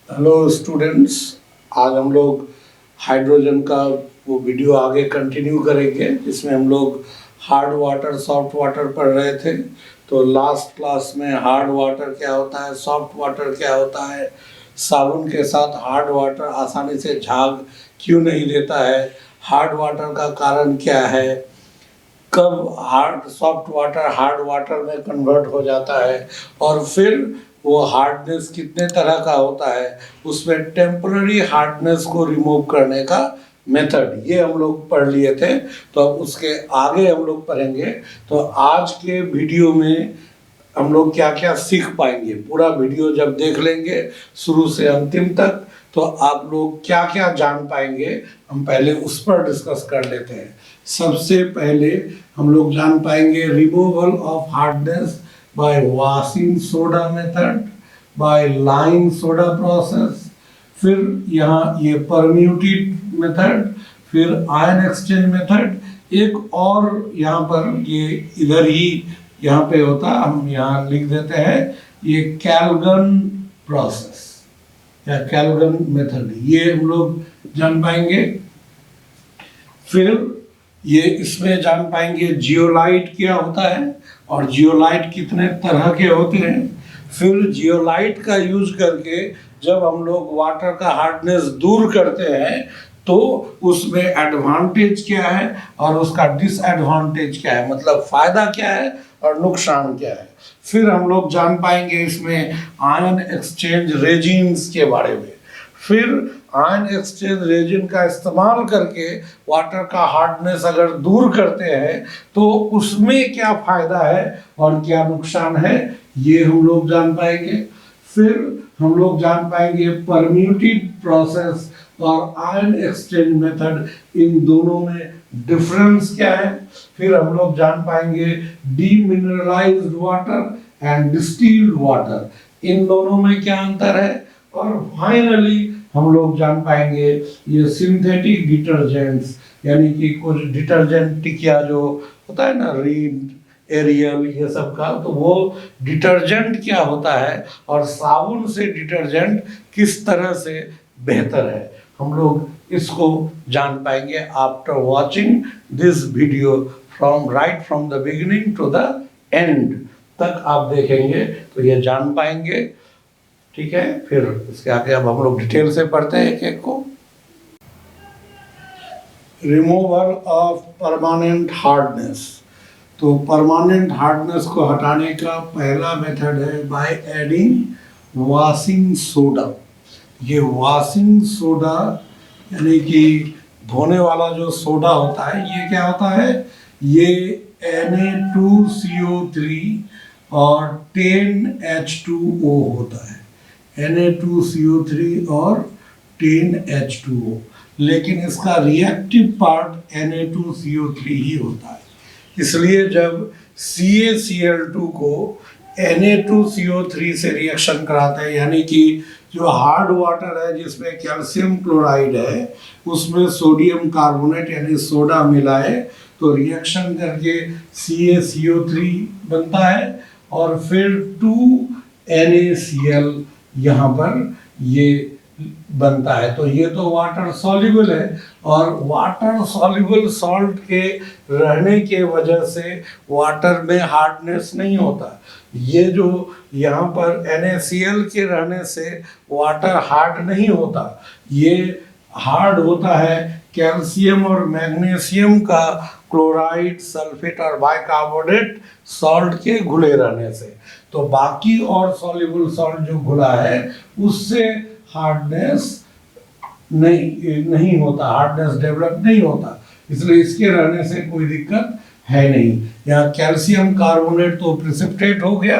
Hello students, आज हम लोग हाइड्रोजन का वो वीडियो आगे कंटिन्यू करेंगे जिसमें हम लोग हार्ड वाटर सॉफ्ट वाटर पढ़ रहे थे। तो लास्ट क्लास में हार्ड वाटर क्या होता है, सॉफ्ट वाटर क्या होता है, साबुन के साथ हार्ड वाटर आसानी से झाग क्यों नहीं देता है, हार्ड वाटर का कारण क्या है, कब हार्ड वाटर में कन्वर्ट हो जाता है, और फिर वो हार्डनेस कितने तरह का होता है, उसमें टेम्पररी हार्डनेस को रिमूव करने का मेथड ये हम लोग पढ़ लिए थे। तो अब उसके आगे हम लोग पढ़ेंगे। तो आज के वीडियो में हम लोग क्या क्या सीख पाएंगे, पूरा वीडियो जब देख लेंगे शुरू से अंतिम तक तो आप लोग क्या क्या जान पाएंगे, हम पहले उस पर डिस्कस कर लेते हैं। सबसे पहले हम लोग जान पाएंगे removal of hardness by washing soda method, by lime soda process, फिर यहाँ ये परम्यूटेड मेथड, फिर आयन एक्सचेंज मेथड, एक और यहाँ पर ये इधर ही यहाँ पे होता, हम यहाँ लिख देते हैं ये कैल्गन प्रोसेस या कैल्गन मेथड, ये हम लोग जान पाएंगे। फिर ये इसमें जान पाएंगे जियोलाइट क्या होता है और जियोलाइट कितने तरह के होते हैं। फिर जियोलाइट का यूज करके जब हम लोग वाटर का हार्डनेस दूर करते हैं तो उसमें एडवांटेज क्या है और उसका डिसएडवांटेज क्या है, मतलब फायदा क्या है और नुकसान क्या है। फिर हम लोग जान पाएंगे इसमें आयन एक्सचेंज रेजिन्स के बारे में। फिर आयन एक्सचेंज रेजिन का इस्तेमाल करके वाटर का हार्डनेस अगर दूर करते हैं तो उसमें क्या फायदा है और क्या नुकसान है, ये हम लोग जान पाएंगे। फिर हम लोग जान पाएंगे परम्यूटेड प्रोसेस और आयन एक्सचेंज मेथड, इन दोनों में डिफरेंस क्या है। फिर हम लोग जान पाएंगे demineralised water and distilled water, इन दोनों में क्या अंतर है। और फाइनली हम लोग जान पाएंगे ये सिंथेटिक डिटर्जेंट्स, यानी कि कुछ डिटर्जेंट टिकिया जो होता है ना, रीन, एरियल, ये सब का, तो वो डिटर्जेंट क्या होता है और साबुन से डिटर्जेंट किस तरह से बेहतर है, हम लोग इसको जान पाएंगे after watching this video from the beginning to the end तक आप देखेंगे तो ये जान पाएंगे। ठीक है, फिर इसके आगे अब हम लोग डिटेल से पढ़ते हैं एक एक को। रिमूवल ऑफ परमानेंट हार्डनेस, तो परमानेंट हार्डनेस को हटाने का पहला मेथड है बाय एडिंग वॉशिंग सोडा। ये वॉशिंग सोडा यानी कि धोने वाला जो सोडा होता है, ये क्या होता है, ये Na2CO3 और 10H2O होता है, Na2CO3 और 10H2O, लेकिन इसका रिएक्टिव पार्ट Na2CO3 ही होता है। इसलिए जब CaCl2 को Na2CO3 से रिएक्शन कराते हैं, यानी कि जो हार्ड वाटर है जिसमें कैल्शियम क्लोराइड है उसमें सोडियम कार्बोनेट यानी सोडा मिलाए तो रिएक्शन करके CaCO3 बनता है और फिर 2NaCl यहाँ पर ये बनता है। तो ये तो वाटर सॉल्युबल है और वाटर सॉल्युबल सॉल्ट के रहने के वजह से वाटर में हार्डनेस नहीं होता। ये जो यहाँ पर NaCl के रहने से वाटर हार्ड नहीं होता, ये हार्ड होता है कैल्शियम और मैग्नीशियम का क्लोराइड, सल्फेट और बाइकार्बोनेट सॉल्ट के घुले रहने से। तो बाकी और सॉल्युबल सॉल्ट जो घुला है उससे हार्डनेस नहीं होता, हार्डनेस डेवलप नहीं होता, इसलिए इसके रहने से कोई दिक्कत है नहीं। यहाँ कैल्शियम कार्बोनेट तो प्रिसिपिटेट हो गया,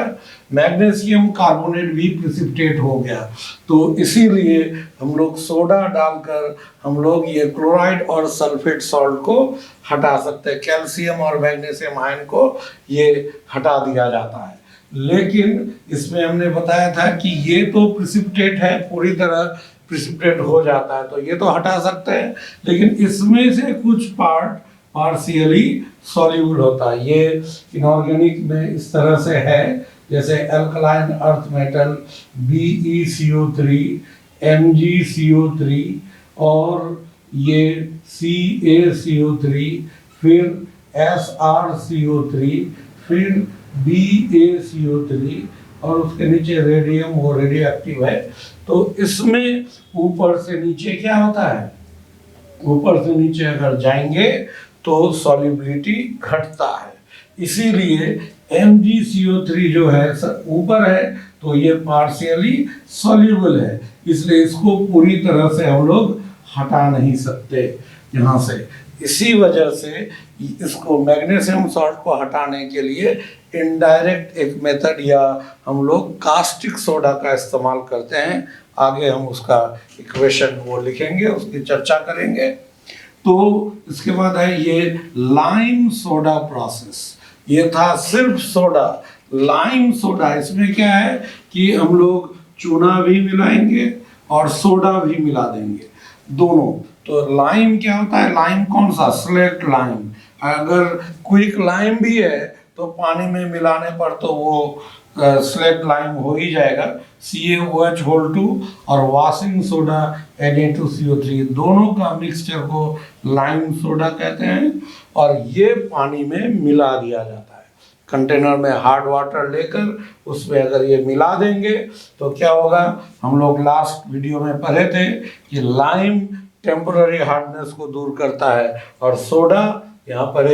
मैग्नीशियम कार्बोनेट भी प्रिसिपिटेट हो गया, तो इसीलिए हम लोग सोडा डालकर हम लोग ये क्लोराइड और सल्फेट सॉल्ट को हटा सकते हैं, कैल्शियम और मैग्नीशियम आयन को ये हटा दिया जाता है। लेकिन इसमें हमने बताया था कि ये तो प्रिसिपिटेट है, पूरी तरह प्रिसिपिटेट हो जाता है तो ये तो हटा सकते हैं, लेकिन इसमें से कुछ पार्ट पार्शियली सॉल्यूबल होता है। ये इनऑर्गेनिक में इस तरह से है, जैसे alkaline earth metal BeCO3 MgCO3 और ये CaCO3, फिर SrCO3, फिर BaCO3 और उसके नीचे रेडियम, वो रेडियो एक्टिव है। तो इसमें ऊपर से नीचे क्या होता है, ऊपर से नीचे अगर जाएंगे तो सॉल्युबिलिटी घटता है। इसीलिए MgCO3 जो है ऊपर है तो ये पार्शियली सॉल्युबल है, इसलिए इसको पूरी तरह से हम लोग हटा नहीं सकते यहाँ से। इसी वजह से इसको मैग्नीशियम सॉल्ट को हटाने के लिए इनडायरेक्ट एक मेथड या हम लोग कास्टिक सोडा का इस्तेमाल करते हैं। आगे हम उसका इक्वेशन वो लिखेंगे, उसकी चर्चा करेंगे। तो इसके बाद है ये लाइम सोडा प्रोसेस। ये था सिर्फ सोडा, लाइम सोडा। इसमें क्या है कि हम लोग चूना भी मिलाएंगे और सोडा भी मिला देंगे, दोनों। तो लाइम क्या होता है, लाइम कौन सा, स्लेट लाइम। अगर क्विक लाइम भी है तो पानी में मिलाने पर तो वो स्लेट लाइम हो ही जाएगा, CaOH2 और वॉशिंग सोडा Na2CO3, दोनों का मिक्सचर को लाइम सोडा कहते हैं। और ये पानी में मिला दिया जाता है कंटेनर में, हार्ड वाटर लेकर उसमें अगर ये मिला देंगे तो क्या होगा, हम लोग लास्ट वीडियो में पढ़े थे कि लाइम टेम्पररी हार्डनेस को दूर करता है और सोडा यहाँ पर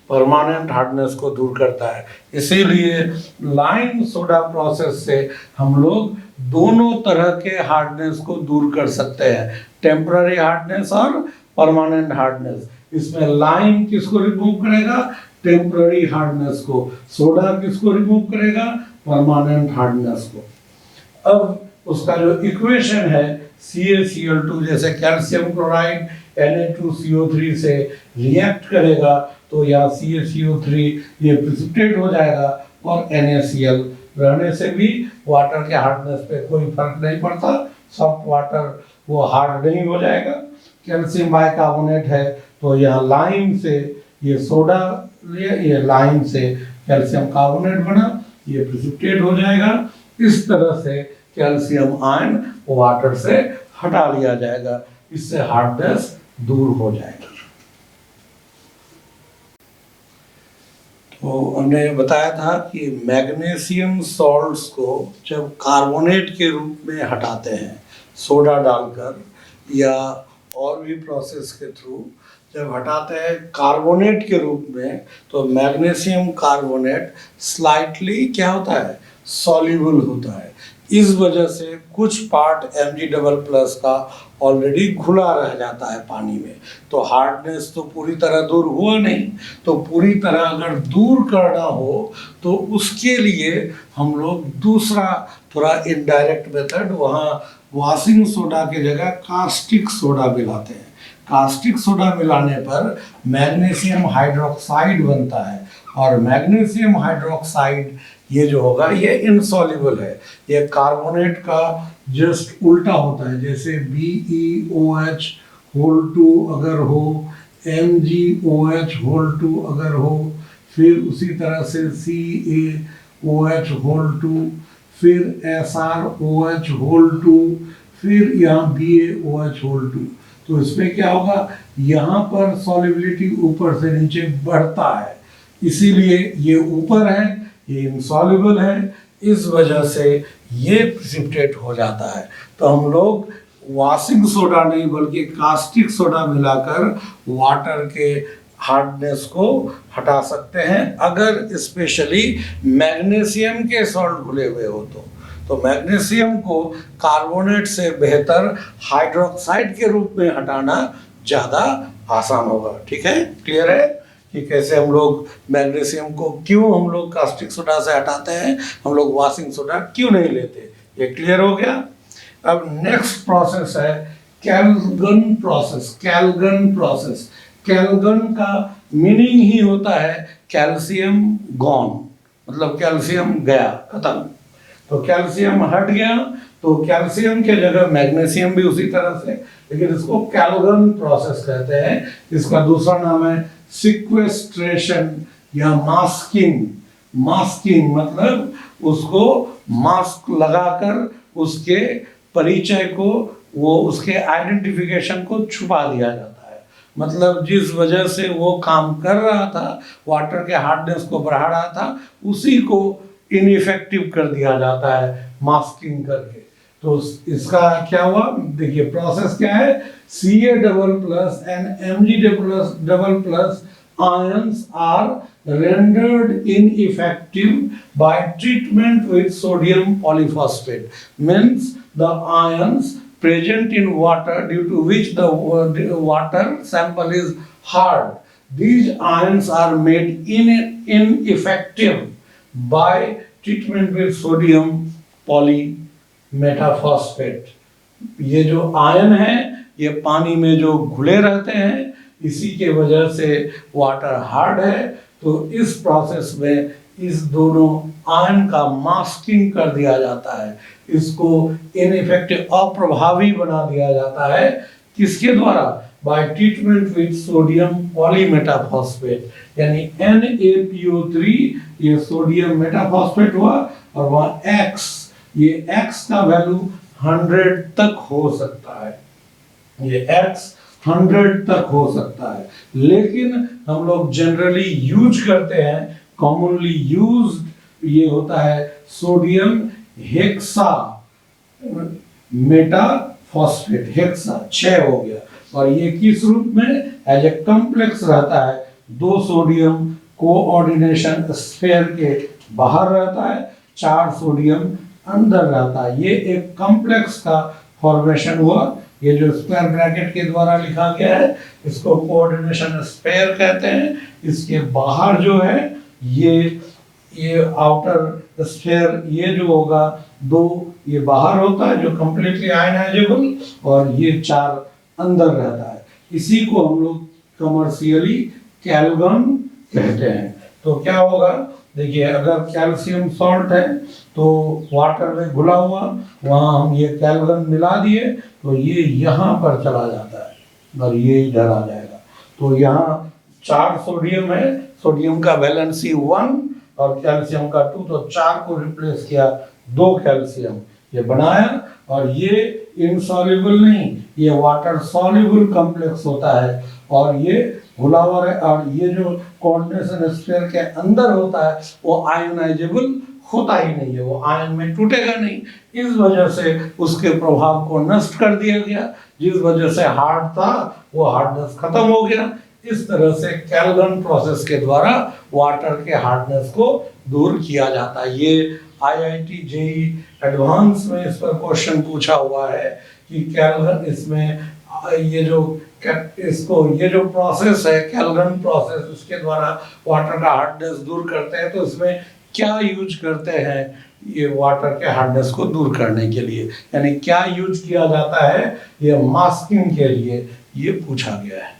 परमानेंट हार्डनेस को दूर करता है। इसीलिए लाइम सोडा प्रोसेस से हम लोग दोनों तरह के हार्डनेस को दूर कर सकते हैं, टेम्पररी हार्डनेस और परमानेंट हार्डनेस। इसमें लाइम किसको रिमूव करेगा, टेम्पररी हार्डनेस को। सोडा किसको रिमूव करेगा, परमानेंट हार्डनेस को। अब उसका जो इक्वेशन है CaCl2, जैसे कैल्शियम क्लोराइड Na2CO3 से रिएक्ट करेगा तो यहाँ CaCO3 ये प्रिसिपिटेट हो जाएगा और NaCl रहने से भी वाटर के हार्डनेस पे कोई फर्क नहीं पड़ता, सॉफ्ट वाटर वो हार्ड नहीं हो जाएगा। कैल्शियम बाइकार्बोनेट है तो यहाँ लाइम से ये सोडा लिया, ये लाइम से कैल्शियम कार्बोनेट बना, ये प्रिसिपिटेट हो जाएगा। इस तरह से कैल्शियम आयन वाटर से हटा लिया जाएगा, इससे हार्डनेस दूर हो जाएगा। तो हमने बताया था कि मैग्नीशियम सॉल्ट्स को जब कार्बोनेट के रूप में हटाते हैं सोडा डालकर या और भी प्रोसेस के थ्रू, जब हटाते हैं कार्बोनेट के रूप में तो मैग्नीशियम कार्बोनेट स्लाइटली क्या होता है, सॉल्युबल होता है। इस वजह से कुछ पार्ट Mg++ का ऑलरेडी घुला रह जाता है पानी में, तो हार्डनेस तो पूरी तरह दूर हुआ नहीं। तो पूरी तरह अगर दूर करना हो तो उसके लिए हम लोग दूसरा थोड़ा इनडायरेक्ट मेथड, वहाँ वॉशिंग सोडा की जगह कास्टिक सोडा मिलाते हैं। कास्टिक सोडा मिलाने पर मैग्नीशियम हाइड्रोक्साइड बनता है और मैग्नीशियम हाइड्रोक्साइड ये जो होगा ये इनसॉल्युबल है, ये कार्बोनेट का जस्ट उल्टा होता है। जैसे BeOH2 अगर हो, MgOH2 अगर हो, फिर उसी तरह से CaOH2, फिर SrOH2, फिर यहाँ BaOH2। तो इसमें क्या होगा, यहाँ पर सॉल्युबिलिटी ऊपर से नीचे बढ़ता है, इसीलिए ये ऊपर है, ये इनसॉल्युबल है, इस वजह से ये प्रिसिपिटेट हो जाता है। तो हम लोग वॉशिंग सोडा नहीं बल्कि कास्टिक सोडा मिलाकर वाटर के हार्डनेस को हटा सकते हैं, अगर स्पेशली मैग्नीशियम के सॉल्ट घुले हुए हो तो मैग्नीशियम को कार्बोनेट से बेहतर हाइड्रोक्साइड के रूप में हटाना ज़्यादा आसान होगा। ठीक है, क्लियर है कि कैसे हम लोग मैग्नीशियम को क्यों हम लोग कास्टिक सोडा से हटाते हैं, हम लोग वॉशिंग सोडा क्यों नहीं लेते, ये क्लियर हो गया। अब नेक्स्ट प्रोसेस है कैल्गन प्रोसेस। कैल्गन प्रोसेस, कैल्गन का मीनिंग ही होता है कैल्शियम गॉन, मतलब कैल्शियम गया, खत्म। तो कैल्शियम हट गया तो कैल्शियम के जगह मैग्नीशियम भी उसी तरह से, लेकिन इसको कैल्गन प्रोसेस कहते हैं। इसका दूसरा नाम है सिक्वेस्ट्रेशन या मास्किंग। मास्किंग मतलब उसको मास्क लगाकर उसके परिचय को वो उसके आइडेंटिफिकेशन को छुपा दिया जाता है। मतलब जिस वजह से वो काम कर रहा था, वाटर के हार्डनेस को बढ़ा रहा था, उसी को इनइफेक्टिव कर दिया जाता है मास्किंग करके। तो इसका क्या हुआ, देखिए प्रोसेस क्या है, Ca double plus and Mg double plus ions are rendered ineffective by treatment with sodium polyphosphate. Means the ions present in water due to which the water sample is hard. These ions are made ineffective by treatment with sodium polyphosphate. ये जो ion है ये पानी में जो घुले रहते हैं, इसी के वजह से वाटर हार्ड है। तो इस प्रोसेस में इस दोनों आयन का मास्किंग कर दिया जाता है, इसको इनइफेक्टिव, अप्रभावी बना दिया जाता है। किसके द्वारा? बाय ट्रीटमेंट विद सोडियम पॉलीमेटाफॉस्फेट, यानी NaPO3, ये सोडियम मेटाफॉस्फेट हुआ, और वहाँ X, ये X का वैल्यू 100 तक हो सकता है, ये X 100 तक हो सकता है। लेकिन हम लोग जनरली यूज करते हैं, कॉमनली यूज्ड ये होता है सोडियम हेक्सा मेटाफॉस्फेट, हेक्सा 6 हो गया। और ये किस रूप में? एज ए कॉम्प्लेक्स रहता है, 2 सोडियम कोऑर्डिनेशन स्फीयर के बाहर रहता है, 4 सोडियम अंदर रहता है। ये एक कॉम्प्लेक्स का फॉर्मेशन हुआ। ये जो स्क्वायर ब्रैकेट के द्वारा लिखा गया है इसको कोऑर्डिनेशन स्फीयर कहते हैं। इसके बाहर जो है ये आउटर स्फीयर, ये जो होगा 2 ये बाहर होता है जो कंप्लीटली आयनाइजेबल, और ये 4 अंदर रहता है। इसी को हम लोग कमर्शियली कैल्गन कहते हैं। तो क्या होगा, देखिए अगर कैल्शियम सॉल्ट है तो वाटर में घुला हुआ, वहाँ हम ये कैल्गन मिला दिए तो ये यहाँ पर चला जाता है और ये इधर आ जाएगा। तो यहाँ 4 सोडियम है, सोडियम का वैलेंसी 1 और कैल्शियम का 2, तो 4 को रिप्लेस किया 2 कैल्शियम ये बनाया। और ये इनसॉल्युबल नहीं, ये वाटर सॉल्युबल कॉम्प्लेक्स होता है, और ये घुला हुआ है, और ये जो कोऑर्डिनेशन स्फीयर के अंदर होता है वो आयनाइजेबल होता ही नहीं है, वो आयन में टूटेगा नहीं। इस वजह से उसके प्रभाव को नष्ट कर दिया गया, जिस वजह से हार्ड था वो हार्डनेस खत्म हो गया। इस तरह से कैल्गन प्रोसेस के द्वारा वाटर के हार्डनेस को दूर किया जाता है। ये IIT JEE एडवांस में इस पर क्वेश्चन पूछा हुआ है कि कैल्गन, इसमें ये जो प्रोसेस है कैल्गन प्रोसेस, उसके द्वारा वाटर का हार्डनेस दूर करते हैं, तो इसमें क्या यूज करते हैं ये वाटर के हार्डनेस को दूर करने के लिए, यानी क्या यूज किया जाता है ये मास्किंग के लिए, ये पूछा गया है।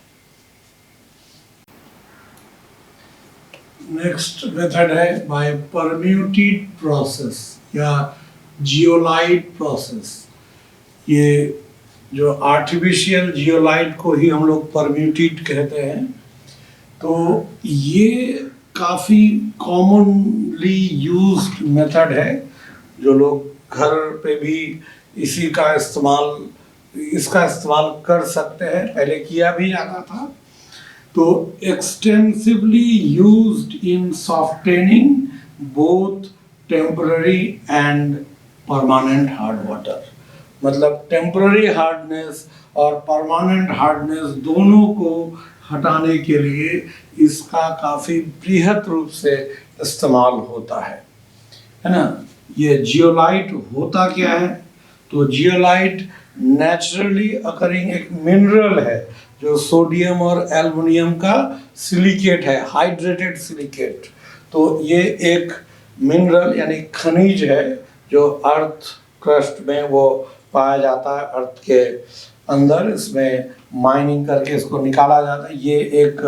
नेक्स्ट मेथड है बाय परम्यूटेड प्रोसेस या जियोलाइट प्रोसेस। ये जो आर्टिफिशियल जियोलाइट को ही हम लोग परम्यूटेड कहते हैं। तो ये काफ़ी कॉमनली यूज्ड मेथड है, जो लोग घर पे भी इसका इस्तेमाल कर सकते हैं, पहले किया भी जाता था। तो extensively used in softening both temporary and permanent hard water, मतलब टेम्पररी हार्डनेस और परमानेंट हार्डनेस दोनों को हटाने के लिए इसका काफ़ी बृहत रूप से इस्तेमाल होता है ना। ये जियोलाइट होता क्या है? तो जियोलाइट नेचुरली अकरिंग एक मिनरल है जो सोडियम और एल्युमिनियम का सिलिकेट है, हाइड्रेटेड सिलिकेट। तो ये एक मिनरल यानी खनिज है जो अर्थ क्रस्ट में वो पाया जाता है, अर्थ के अंदर, इसमें माइनिंग करके इसको निकाला जाता है। ये एक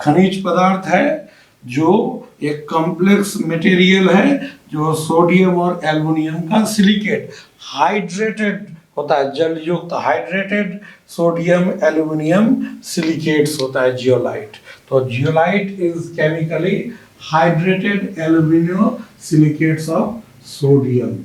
खनिज पदार्थ है जो एक कॉम्प्लेक्स मटेरियल है जो सोडियम और एल्युमिनियम का सिलिकेट हाइड्रेटेड होता है, जल युक्त हाइड्रेटेड सोडियम एल्युमिनियम सिलिकेट्स होता है जियोलाइट। तो zeolite is chemically hydrated alumino silicates of sodium.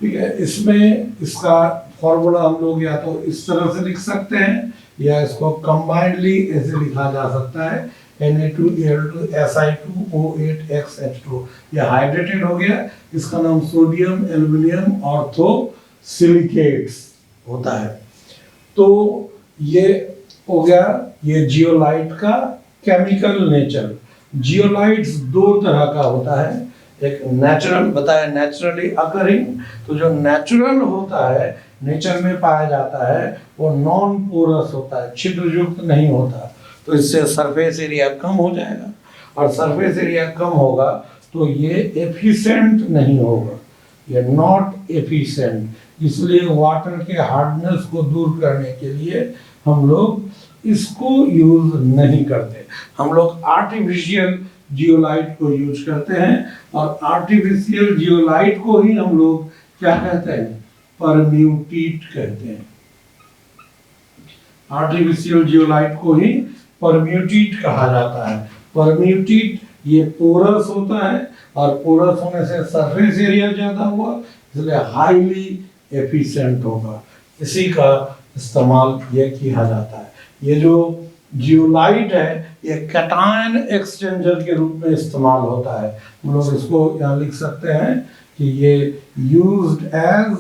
ठीक है, इसमें इसका फॉर्मूला हम लोग या तो इस तरह से लिख सकते हैं या इसको कंबाइंडली ऐसे लिखा जा सकता है Na2Al2Si2O8X H2। यह हाइड्रेटेड हो गया, इसका नाम सोडियम एल्युमिनियम ऑर्थो सिलिकेट्स होता है। तो ये हो गया ये जियोलाइट का केमिकल नेचर। जियोलाइट्स दो तरह का होता है, एक नेचुरल बताया नेचुरली अकरिंग, तो जो नेचुरल होता है नेचर में पाया जाता है वो नॉन पोरस होता है, छिद्र युक्त नहीं होता, तो इससे सरफेस एरिया कम हो जाएगा, और सरफेस एरिया कम होगा तो ये एफिशिएंट नहीं होगा, ये नॉट एफिशिएंट। इसलिए वाटर के हार्डनेस को दूर करने के लिए हम लोग इसको यूज नहीं करते, हम लोग आर्टिफिशियल जियोलाइट को यूज करते हैं, और आर्टिफिशियल जियोलाइट को ही हम लोग क्या कहते हैं, परम्यूटेट कहते हैं। आर्टिफिशियल जियोलाइट को ही परम्यूटेट कहा जाता है। परम्यूटेट ये पोरस होता है, और पोरस होने से सरफेस एरिया ज्यादा हुआ, इसलिए हाईली एफिशिएंट होगा, इसी का इस्तेमाल ये किया जाता है। ये जो जियोलाइट है ये कैटायन एक्सचेंजर के रूप में इस्तेमाल होता है। हम लोग इसको यहाँ लिख सकते हैं कि ये यूज्ड एज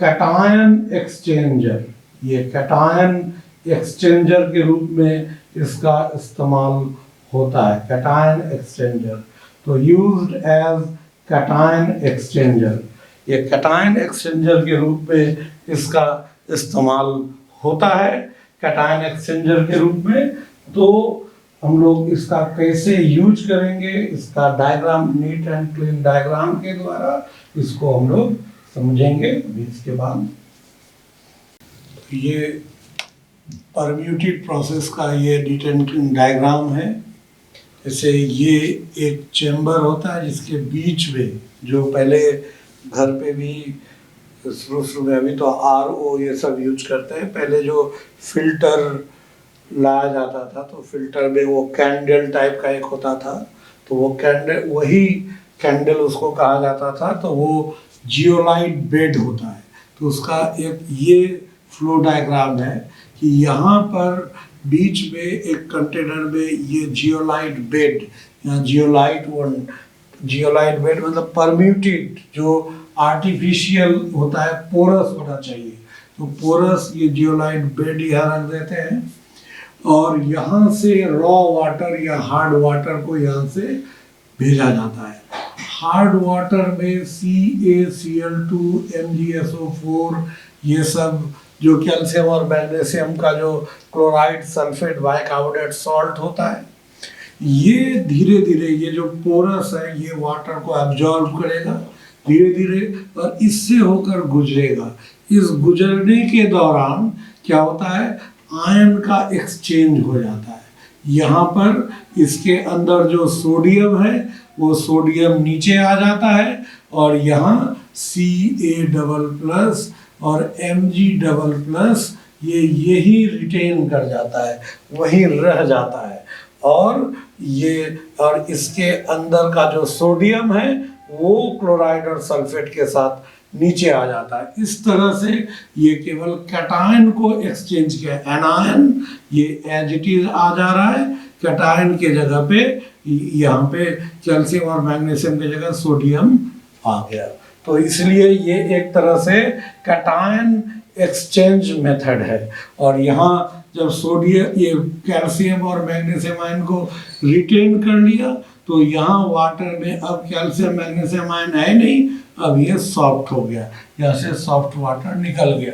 कैटायन एक्सचेंजर, ये कैटायन एक्सचेंजर के रूप में इसका इस्तेमाल होता है, कैटायन एक्सचेंजर। तो यूज्ड एज कैटायन एक्सचेंजर, ये कैटायन एक्सचेंजर के रूप में इसका इस्तेमाल होता है, कैटायन एक्सचेंजर के रूप में। तो हम लोग इसका कैसे यूज करेंगे, इसका diagram, neat and clean diagram के द्वारा इसको हम लोग समझेंगे बीच के बाद। ये परम्यूटेड प्रोसेस का ये नीट एंड क्लीन डायग्राम है। जैसे ये एक चेम्बर होता है जिसके बीच में, जो पहले घर पे भी शुरू में, अभी तो RO ये सब यूज करते हैं, पहले जो फिल्टर लाया जाता था तो फिल्टर में वो कैंडल टाइप का एक होता था, तो वो कैंडल, वही कैंडल उसको कहा जाता था, तो वो जियोलाइट बेड होता है। तो उसका एक ये फ्लो डायग्राम है कि यहाँ पर बीच में एक कंटेनर में ये जियोलाइट बेड, यहाँ जियोलाइट बेड मतलब परम्यूटेड, जो आर्टिफिशियल होता है, पोरस होना चाहिए, तो पोरस ये जियोलाइट बेड यहाँ रख देते हैं, और यहाँ से रॉ वाटर या हार्ड वाटर को यहाँ से भेजा जाता है। हार्ड वाटर में CaCl2, MgSO4 ये सब जो कैल्शियम और मैग्नीशियम का जो क्लोराइड सल्फेट बाइकार्बोनेट सॉल्ट होता है, ये धीरे धीरे ये जो पोरस है ये वाटर को एब्जॉर्ब करेगा धीरे धीरे, और इससे होकर गुजरेगा। इस गुजरने के दौरान क्या होता है, आयन का एक्सचेंज हो जाता है। यहाँ पर इसके अंदर जो सोडियम है वो सोडियम नीचे आ जाता है, और यहाँ Ca++ और Mg++ यही रिटेन कर जाता है, वहीं रह जाता है, और इसके अंदर का जो सोडियम है वो क्लोराइड और सल्फेट के साथ नीचे आ जाता है। इस तरह से ये केवल कैटायन को एक्सचेंज किया, एनायन ये एज इट इज आ जा रहा है, कैटायन के जगह पे यहाँ पे कैल्शियम और मैग्नीशियम की जगह सोडियम आ गया। तो इसलिए ये एक तरह से कैटायन एक्सचेंज मेथड है। और यहाँ जब सोडियम ये कैल्शियम और मैग्नीशियम आयन को रिटेन कर लिया, तो यहाँ वाटर में अब कैल्शियम मैग्नीशियम आयन है नहीं, अब ये सॉफ्ट हो गया, यहाँ से सॉफ्ट वाटर निकल गया।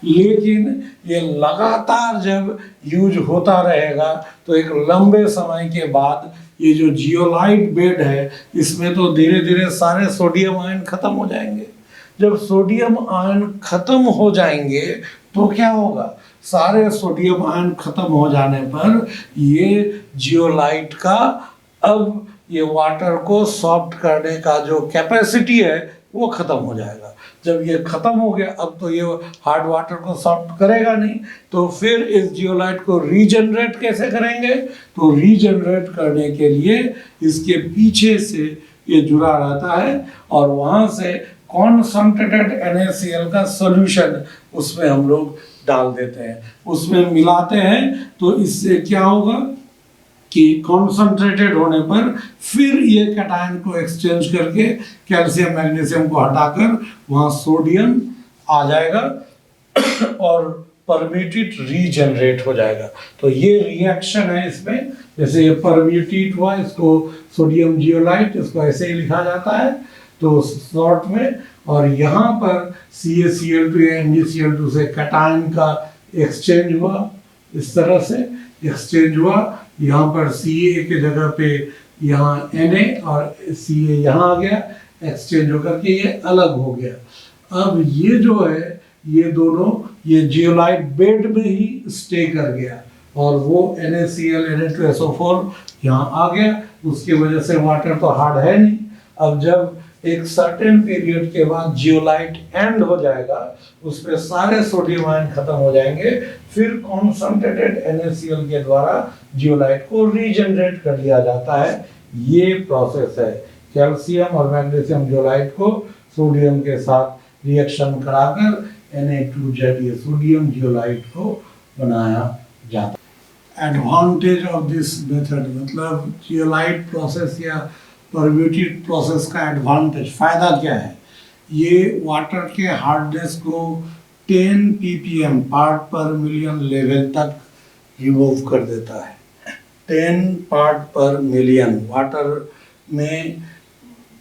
लेकिन ये लगातार जब यूज होता रहेगा तो एक लंबे समय के बाद ये जो जियोलाइट बेड है इसमें तो धीरे धीरे सारे सोडियम आयन खत्म हो जाएंगे। जब सोडियम आयन खत्म हो जाएंगे तो क्या होगा, सारे सोडियम आयन खत्म हो जाने पर ये जियोलाइट का अब ये वाटर को सॉफ्ट करने का जो कैपेसिटी है वो खत्म हो जाएगा। जब ये खत्म हो गया अब तो ये हार्ड वाटर को सॉफ्ट करेगा नहीं, तो फिर इस जियोलाइट को रीजनरेट कैसे करेंगे, तो रीजनरेट करने के लिए इसके पीछे से ये जुड़ा रहता है और वहाँ से कॉन्सन्ट्रेटेड NaCl का सॉल्यूशन उसमें हम लोग डाल देते हैं, उसमें मिलाते हैं। तो इससे क्या होगा कि कॉन्सन्ट्रेटेड होने पर फिर ये कैटायन को एक्सचेंज करके कैल्शियम मैग्नीशियम को हटाकर वहाँ सोडियम आ जाएगा और परम्यूटेट रीजनरेट हो जाएगा। तो ये रिएक्शन है इसमें, जैसे ये परम्यूटेट हुआ, इसको सोडियम जियोलाइट, इसको ऐसे ही लिखा जाता है तो शॉर्ट में। और यहाँ पर CaCl2 या MgCl2 से कैटायन का एक्सचेंज हुआ, इस तरह से एक्सचेंज हुआ। यहाँ पर Ca के जगह पे यहाँ Na और Ca यहाँ आ गया, एक्सचेंज होकर के ये अलग हो गया। अब ये जो है ये दोनों ये जियोलाइट बेड में ही स्टे कर गया और वो NaCl Na2SO4 यहाँ आ गया, उसकी वजह से वाटर तो हार्ड है नहीं। अब जब एक सर्टेन पीरियड के बाद जियोलाइट एंड हो जाएगा, उसमें सारे सोडियम आयन खत्म हो जाएंगे, फिर कॉन्सन्ट्रेटेड NaCl के द्वारा जियोलाइट को रीजनरेट कर लिया जाता है। ये प्रोसेस है, कैल्शियम और मैग्नीशियम जियोलाइट को सोडियम के साथ रिएक्शन कराकर Na2Z ये सोडियम जियोलाइट को बनाया जाता है। एडवांटेज ऑफ दिस मेथड, मतलब जियोलाइट प्रोसेस या परम्यूटेट प्रोसेस का एडवांटेज, फायदा क्या है? ये वाटर के हार्डनेस को 10 ppm पार्ट पर मिलियन लेवल तक रिमूव कर देता है। 10 पार्ट पर मिलियन वाटर में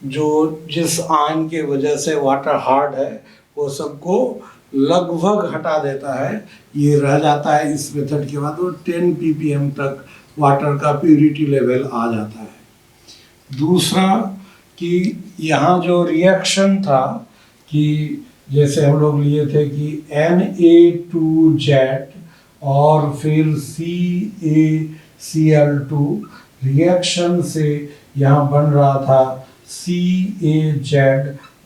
जो जिस आयन के वजह से वाटर हार्ड है वो सबको लगभग हटा देता है। ये रह जाता है इस मेथड के बाद वो 10 ppm तक वाटर का प्यूरिटी लेवल आ जाता है। दूसरा कि यहाँ जो रिएक्शन था कि जैसे हम लोग लिए थे कि Na2Z और फिर CaCl2 रिएक्शन से यहाँ बन रहा था CaZ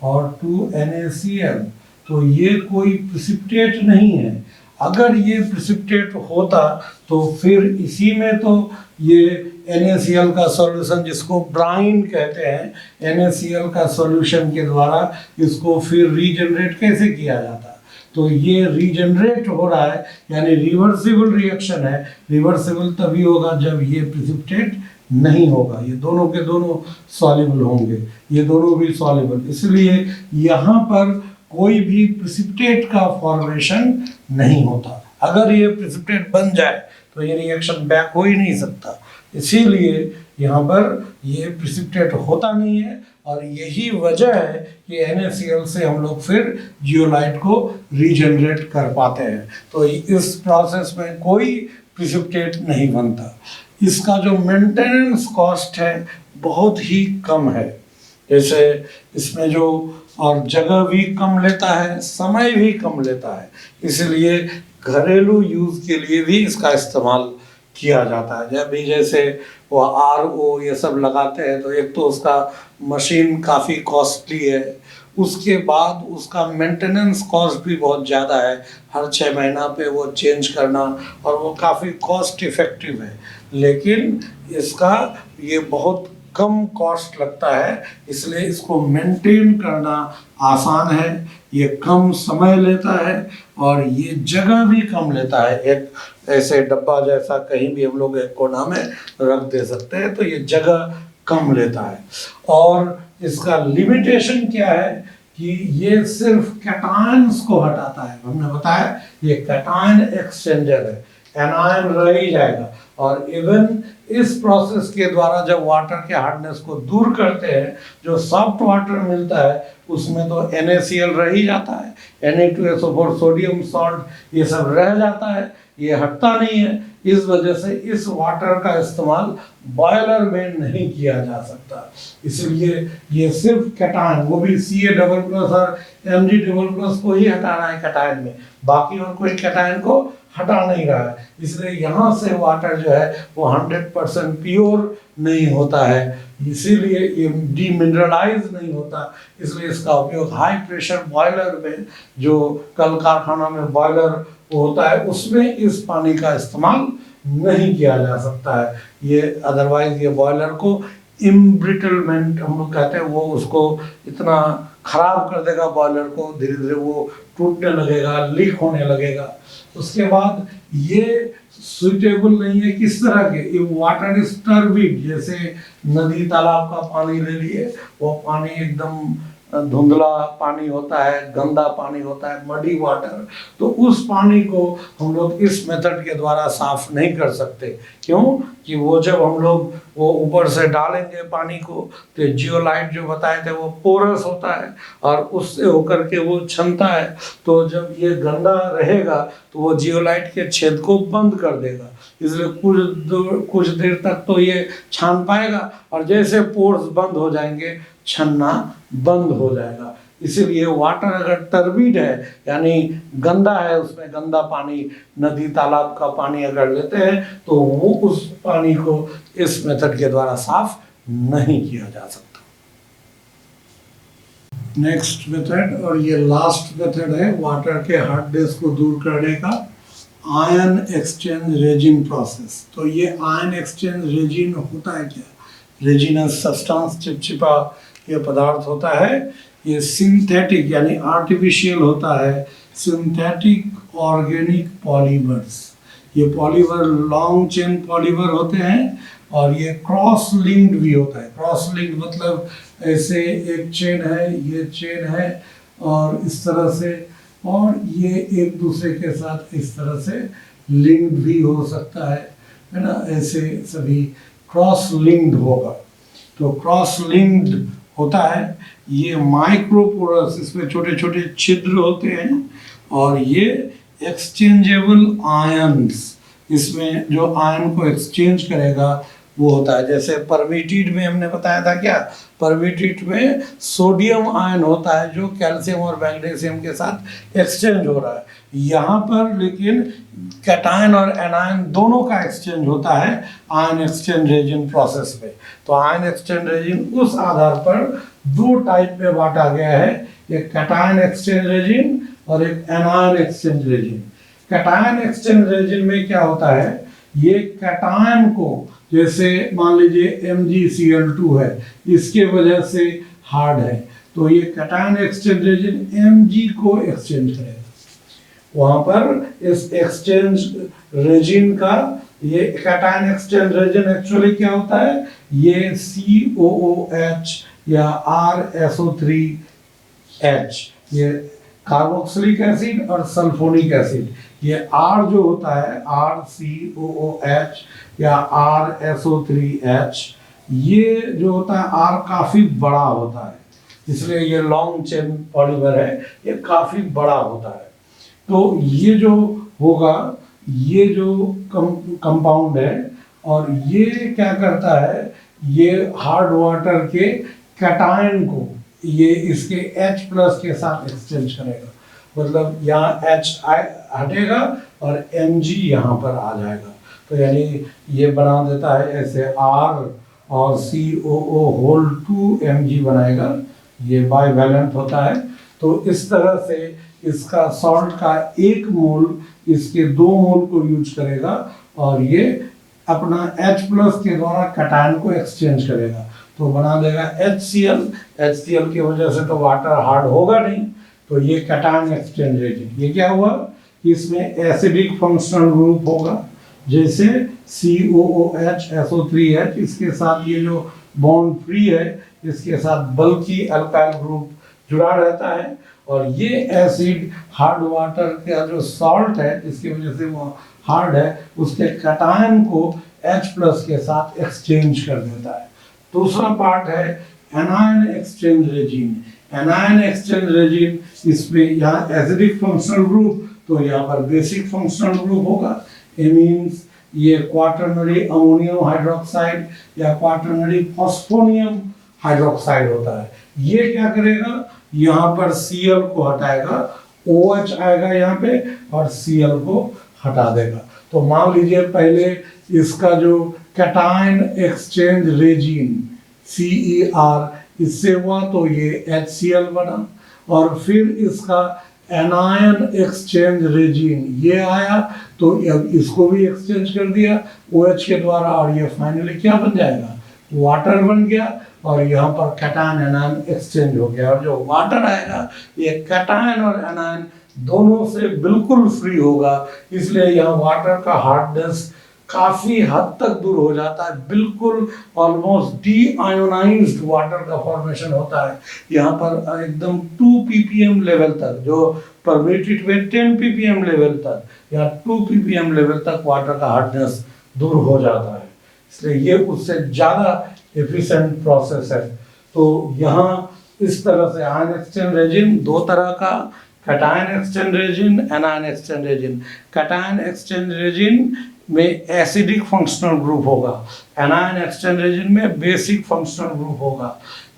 और 2NaCl, तो ये कोई प्रिसिपिटेट नहीं है। अगर ये प्रिसिपिटेट होता तो फिर इसी में तो ये NaCl का सॉल्यूशन, जिसको ब्राइन कहते हैं, NaCl का सॉल्यूशन के द्वारा इसको फिर रीजनरेट कैसे किया जाता? तो ये रीजनरेट हो रहा है, यानी रिवर्सिबल रिएक्शन है। रिवर्सिबल तभी होगा जब ये प्रिसिपिटेट नहीं होगा, ये दोनों के दोनों सॉल्युबल होंगे, ये दोनों भी सॉल्युबल, इसलिए यहाँ पर कोई भी प्रिसिपिटेट का फॉर्मेशन नहीं होता। अगर ये प्रिसिपिटेट बन जाए तो ये रिएक्शन बैक हो ही नहीं सकता, इसीलिए यहाँ पर ये प्रिसिपिटेट होता नहीं है। और यही वजह है कि NaCl से हम लोग फिर जियोलाइट को रीजनरेट कर पाते हैं। तो इस प्रोसेस में कोई प्रिसिपिटेट नहीं बनता। इसका जो मेंटेनेंस कॉस्ट है बहुत ही कम है, जैसे इसमें जो और जगह भी कम लेता है, समय भी कम लेता है, इसलिए घरेलू यूज़ के लिए भी इसका इस्तेमाल किया जाता है। जब भी जैसे वो RO ये सब लगाते हैं तो एक तो उसका मशीन काफ़ी कॉस्टली है, उसके बाद उसका मेंटेनेंस कॉस्ट भी बहुत ज़्यादा है, हर 6 महीना पे वो चेंज करना, और वो काफ़ी कॉस्ट इफ़ेक्टिव है। लेकिन इसका ये बहुत कम कॉस्ट लगता है, इसलिए इसको मेंटेन करना आसान है, ये कम समय लेता है और ये जगह भी कम लेता है। एक ऐसे डब्बा जैसा कहीं भी हम लोग एक कोना में रख दे सकते हैं, तो ये जगह कम लेता है। और इसका लिमिटेशन क्या है कि ये सिर्फ कैटायंस को हटाता है। हमने बताया ये कैटायन एक्सचेंजर है, एनायन रह ही जाएगा। और इवन इस प्रोसेस के द्वारा जब वाटर के हार्डनेस को दूर करते हैं, जो सॉफ्ट वाटर मिलता है उसमें तो NaCl रह ही जाता है, Na2SO4 सोडियम सॉल्ट ये सब रह जाता है, ये हटता नहीं है। इस वजह से इस वाटर का इस्तेमाल बॉयलर में नहीं किया जा सकता, इसलिए ये सिर्फ कैटायन, वो भी Ca++ और Mg++ को ही हटा रहा है कैटायन में, बाकी और कोई कैटायन को हटा नहीं रहा है। इसलिए यहाँ से वाटर जो है वो 100% प्योर नहीं होता है, इसीलिए ये डीमिनरलाइज नहीं होता। इसलिए इसका उपयोग हाई प्रेशर बॉयलर में, जो कल कारखाना में बॉयलर होता है, उसमें इस पानी का इस्तेमाल नहीं किया जा सकता है। ये अदरवाइज ये बॉयलर को इम्ब्रिटलमेंट हम लोग कहते हैं, वो उसको इतना खराब कर देगा बॉयलर को, धीरे धीरे वो टूटने लगेगा, लीक होने लगेगा। उसके बाद ये सुइटेबल नहीं है किस तरह के, ये वाटर इज टर्बिड, जैसे नदी तालाब का पानी ले लिए, वो पानी एकदम धुंधला पानी होता है, गंदा पानी होता है, मडी वाटर। तो उस पानी को हम लोग इस मेथड के द्वारा साफ नहीं कर सकते। क्यों? कि वो जब हम लोग वो ऊपर से डालेंगे पानी को, तो जियोलाइट जो बताए थे वो पोरस होता है और उससे होकर के वो छनता है। तो जब ये गंदा रहेगा तो वो जियोलाइट के छेद को बंद कर देगा, इसलिए कुछ देर तक तो ये छान पाएगा, और जैसे पोर्स बंद हो जाएंगे छन्ना बंद हो जाएगा। इसीलिए वाटर अगर टर्बिड है यानी गंदा है, उसमें गंदा पानी, नदी तालाब का पानी अगर लेते हैं तो वो उस पानी को इस मेथड के द्वारा साफ नहीं किया जा सकता। नेक्स्ट मेथड, और ये लास्ट मेथड है वाटर के हार्डनेस को दूर करने का, आयन एक्सचेंज रेजिन प्रोसेस। तो ये आयन एक्सचेंज रेजिन होता है क्या? रेजिनस सब्सटेंस, चिपचिपा ये पदार्थ होता है। ये सिंथेटिक यानी आर्टिफिशियल होता है, सिंथेटिक ऑर्गेनिक पॉलीमर्स। ये पॉलीमर लॉन्ग चेन पॉलीमर होते हैं और ये क्रॉस लिंक्ड भी होता है। क्रॉस लिंक्ड मतलब ऐसे एक चेन है, ये चेन है और इस तरह से, और ये एक दूसरे के साथ इस तरह से लिंक्ड भी हो सकता है ना, ऐसे सभी क्रॉस लिंक्ड होगा। तो क्रॉस लिंक्ड होता है, ये माइक्रोपोरस, इसमें छोटे छोटे छिद्र होते हैं, और ये एक्सचेंजेबल आयंस, इसमें जो आयन को एक्सचेंज करेगा वो होता है। जैसे परमिटिड में हमने बताया था क्या, परमिटिड में सोडियम आयन होता है जो कैल्शियम और मैग्नीशियम के साथ एक्सचेंज हो रहा है। यहाँ पर लेकिन कैटायन और एनायन दोनों का एक्सचेंज होता है आयन एक्सचेंज रेजिन प्रोसेस में। तो आयन एक्सचेंज रेजिन उस आधार पर दो टाइप में बांटा गया है, एक कैटायन एक्सचेंज रेजिन और एक anion exchange resin. Cation exchange resin में क्या होता है, ये कैटायन को, जैसे मान लीजिए MgCl2 है, इसके वजह से हार्ड है, तो ये कैटायन एक्सचेंज रेजिन Mg को एक्सचेंज करेगा। वहां पर इस एक्सचेंज रेजिन का, ये कैटायन एक्सचेंज रेजिन एक्चुअली क्या होता है, ये COOH या RSO3H, ये कार्बोक्सिलिक एसिड और सल्फोनिक एसिड, ये R जो होता है RCOOH या RSO3H, ये जो होता है R काफी बड़ा होता है, इसलिए ये लॉन्ग चेन पॉलीमर है, ये काफी बड़ा होता है। तो ये जो होगा, ये जो कंपाउंड है, और ये क्या करता है, ये हार्ड वाटर के कैटायन को ये इसके H+ के साथ एक्सचेंज करेगा, मतलब यहाँ H हटेगा और Mg यहाँ पर आ जाएगा। तो यानी ये बना देता है ऐसे R और COO2 Mg बनाएगा, ये बाइवैलेंट होता है। तो इस तरह से इसका सॉल्ट का एक मोल इसके 2 मोल को यूज करेगा और ये अपना H+ के द्वारा कैटायन को एक्सचेंज करेगा, तो बना देगा HCl। HCl की वजह से तो वाटर हार्ड होगा नहीं, तो ये कैटायन एक्सचेंज रेजिन। ये क्या हुआ, इसमें एसिडिक फंक्शनल ग्रुप होगा, जैसे COOH SO3H, इसके साथ ये जो बॉन्ड फ्री है, इसके साथ बल्कि अल्काइल ग्रुप जुड़ा रहता है, और ये एसिड हार्ड वाटर का जो सॉल्ट है, इसकी वजह से वो हार्ड है, उसके कैटायन को H+ के साथ एक्सचेंज कर देता है। दूसरा पार्ट है anion exchange resin. Anion exchange resin, इसमें यहाँ एसिडिक फंक्शनल ग्रुप, तो यहाँ पर बेसिक फंक्शनल ग्रुप होगा, एमीन्स ये क्वाटरनरी अमोनियम हाइड्रोक्साइड या क्वाटरनरी फॉस्फोनियम हाइड्रोक्साइड होता है। ये क्या करेगा, यहाँ पर Cl को हटाएगा, OH आएगा यहाँ पे और Cl को हटा देगा। तो मान लीजिए पहले इसका जो कैटायन एक्सचेंज रेजिन CER इससे हुआ तो ये HCl बना, और फिर इसका एनायन एक्सचेंज रेजिन ये आया तो अब इसको भी एक्सचेंज कर दिया OH के द्वारा, और ये फाइनली क्या बन जाएगा, वाटर बन गया और यहाँ पर कैटायन एनायन एक्सचेंज हो गया, और जो वाटर आएगा ये कैटायन और एनायन दोनों से बिल्कुल फ्री होगा, इसलिए यहाँ वाटर का हार्डनेस काफी हद तक दूर हो जाता है, बिल्कुल ऑलमोस्ट डी आयोनाइज्ड वाटर का फॉर्मेशन होता है। यहाँ पर एकदम 2 ppm लेवल तक, जो परमिटेड में 10 ppm लेवल तक या 2 ppm लेवल तक वाटर का हार्डनेस दूर हो जाता है, इसलिए ये उससे ज़्यादा एफिशिएंट प्रोसेस है। तो यहाँ इस तरह से आयन एक्सचेंज रेजिन दो तरह का, cation exchange resin, anion exchange resin. Cation exchange resin में एसिडिक फंक्शनल ग्रुप होगा, एनायन एक्सचेंज रेजिन में बेसिक फंक्शनल ग्रुप होगा।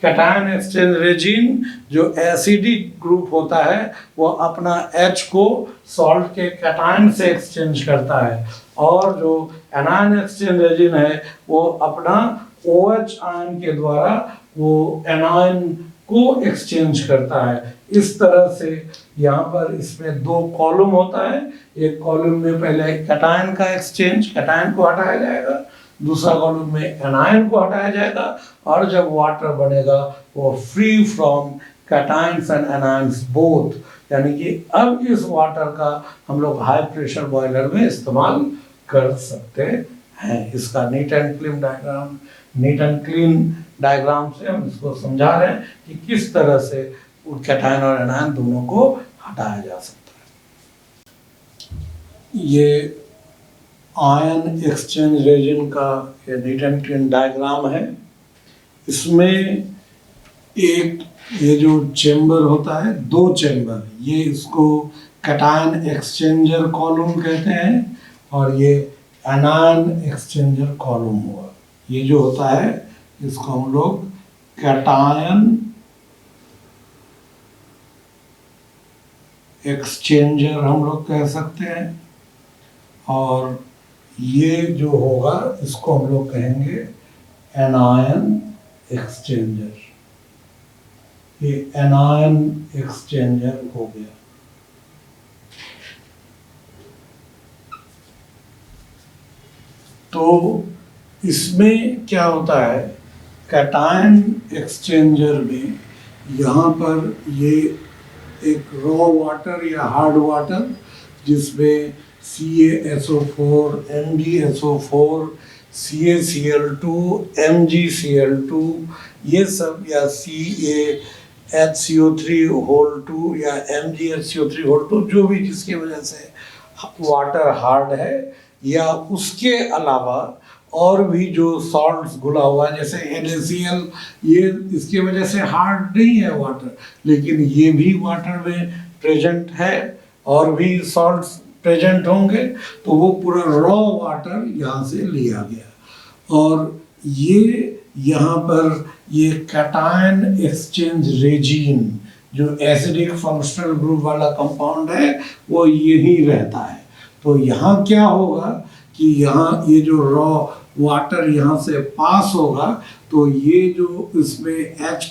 कैटायन एक्सचेंज रेजिन जो एसिडिक ग्रुप होता है वो अपना H को सॉल्ट के कैटायन से एक्सचेंज करता है, और जो एनायन एक्सचेंज रेजिन है वो अपना OH आयन के द्वारा वो एनायन को एक्सचेंज करता है। इस तरह से यहाँ पर इसमें दो कॉलम होता है, एक कॉलम में पहले कैटायन का एक्सचेंज, कैटायन को हटाया जाएगा, दूसरा कॉलम में एनायन को हटाया जाएगा, और जब वाटर बनेगा वो free from cations and anions both, यानी कि अब इस वाटर का हम लोग हाई प्रेशर बॉयलर में इस्तेमाल कर सकते हैं। इसका नीट एंड क्लीन डायग्राम से हम इसको समझा रहे हैं कि किस तरह से कैटायन और एनायन दोनों को हटाया जा सकता है। ये आयन एक्सचेंज रेजिन का ये नीट एंड क्लीन डायग्राम है। इसमें एक ये जो चेंबर होता है, दो चेंबर, ये इसको कैटायन एक्सचेंजर कॉलम कहते हैं, और ये एनायन एक्सचेंजर कॉलम हुआ। ये जो होता है इसको हम लोग कैटायन एक्सचेंजर हम लोग कह सकते हैं, और ये जो होगा इसको हम लोग कहेंगे एनायन एक्सचेंजर। ये एनायन एक्सचेंजर हो गया। तो इसमें क्या होता है, कैटायन एक्सचेंजर में यहाँ पर ये एक रॉ वाटर या हार्ड वाटर जिसमें CaSO4, MgSO4, CaCl2, MgCl2 ये सब, या CaHCO3 या MgHCO3 जो भी जिसकी वजह से वाटर हार्ड है, या उसके अलावा और भी जो सॉल्ट्स घुला हुआ है जैसे NaCl, ये इसकी वजह से हार्ड नहीं है वाटर, लेकिन ये भी वाटर में प्रेजेंट है और भी सॉल्ट्स प्रेजेंट होंगे, तो वो पूरा रॉ वाटर यहाँ से लिया गया। और ये यहाँ पर ये कैटायन एक्सचेंज रेजिन जो एसिडिक फंक्शनल ग्रुप वाला कंपाउंड है वो यही रहता है। तो यहाँ क्या होगा कि यहाँ ये जो रॉ वाटर यहाँ से पास होगा, तो ये जो इसमें H+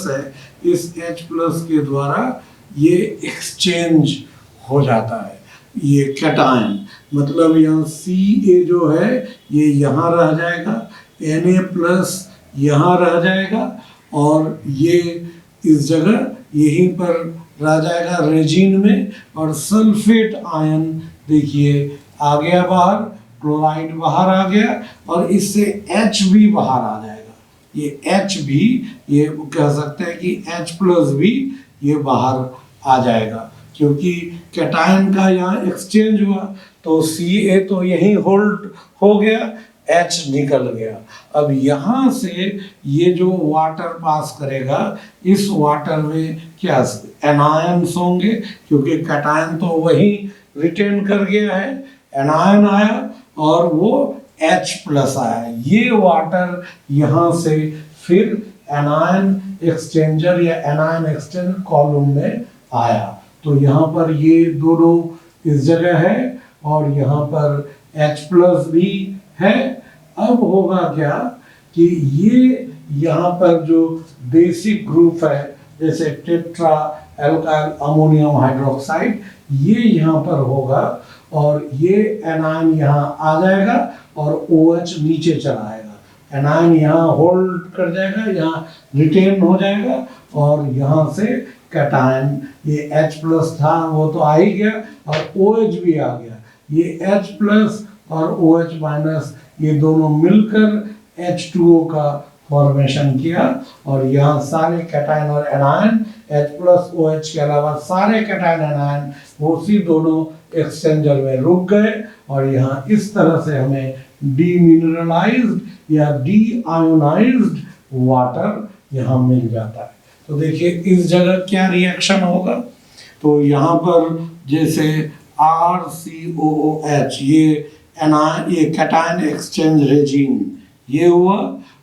है, इस H+ के द्वारा ये एक्सचेंज हो जाता है। ये कैटायन मतलब यहाँ Ca जो है ये यहाँ रह जाएगा, Na+ यहाँ रह जाएगा, और ये इस जगह यहीं पर रह जाएगा रेजिन में, और सल्फेट आयन देखिए आ गया बाहर, क्लोराइड बाहर आ गया, और इससे H भी बाहर आ जाएगा। ये H भी, ये कह सकते हैं कि H+ भी ये बाहर आ जाएगा, क्योंकि कैटायन का यहाँ एक्सचेंज हुआ, तो Ca तो यहीं होल्ड हो गया, H निकल गया। अब यहाँ से ये जो वाटर पास करेगा, इस वाटर में क्या एनायंस होंगे, क्योंकि कैटायन तो वही रिटेन कर गया है, एनायन आया और वो H+ आया। ये वाटर यहाँ से फिर एनायन एक्सचेंजर या एनायन एक्सचेंज कॉलम में आया। तो यहाँ पर ये दोनों इस जगह है, और यहाँ पर H+ भी है। अब होगा क्या कि ये यहाँ पर जो बेसिक ग्रुप है, जैसे टेट्रा एल्काइल अमोनियम हाइड्रोक्साइड, ये यहाँ पर होगा, और ये एनायन यहाँ आ जाएगा और OH नीचे चला आएगा। एनायन यहाँ होल्ड कर जाएगा, यहाँ रिटेन हो जाएगा और यहाँ से कैटायन, ये H प्लस था वो तो आ ही गया और OH भी आ गया। ये H प्लस और OH माइनस ये दोनों मिलकर H2O का फॉर्मेशन किया और यहाँ सारे कैटायन और एनायन H प्लस OH के अलावा सारे कैटायन एनायन उसी दोनों एक्सचेंजर में रुक गए और यहाँ इस तरह से हमें डीमिनरलाइज्ड या डीआयोनाइज्ड वाटर यहाँ मिल जाता है। तो देखिए इस जगह क्या रिएक्शन होगा, तो यहाँ पर जैसे RCOOH ये कैटायन एक्सचेंज रेजिन ये हुआ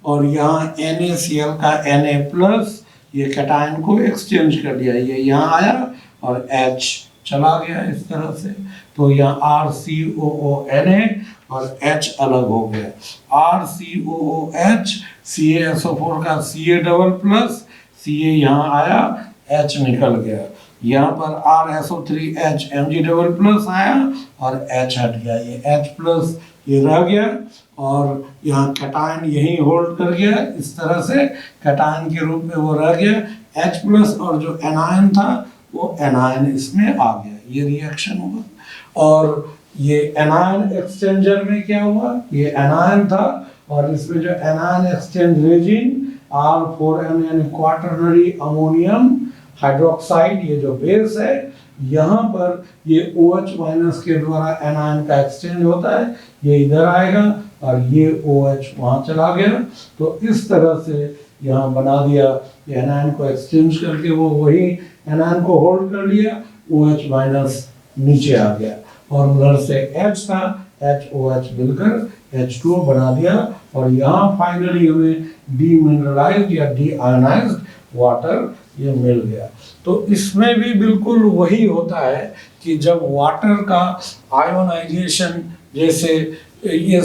और यहाँ NaCl का Na प्लस ये कैटायन को एक्सचेंज कर दिया, ये यहाँ आया और H चला गया इस तरह से, तो यहाँ RCOONA और H अलग हो गया। RCOOH CaSO4 का Ca डबल प्लस Ca यहाँ आया, H निकल गया, यहाँ पर RSO3H Mg डबल प्लस आया और H हट गया, ये H प्लस ये रह गया और यहाँ कैटायन यही होल्ड कर गया, इस तरह से कैटायन के रूप में वो रह गया H प्लस और जो एनायन था वो एनायन इसमें आ गया, ये रिएक्शन हुआ। और ये एनायन एक्सचेंजर में क्या हुआ, ये एनायन था और इसमें जो एनायन एक्सचेंज रेजिन R4N यानी क्वाटरनरी अमोनियम हाइड्रोक्साइड ये जो बेस है, यहाँ पर ये OH माइनस के द्वारा एनायन का एक्सचेंज होता है, ये इधर आएगा और ये OH वहाँ चला गया, तो इस तरह से यहाँ बना दिया, एनायन को एक्सचेंज करके वो वही एनायन को होल्ड कर लिया, OH माइनस नीचे आ गया और उधर से H था, HOH मिलकर H2O बना दिया और यहाँ फाइनली हमें डीमिनरलाइज्ड या डीआयोनाइज्ड वाटर ये मिल गया। तो इसमें भी बिल्कुल वही होता है कि जब वाटर का आयोनाइजेशन, जैसे ये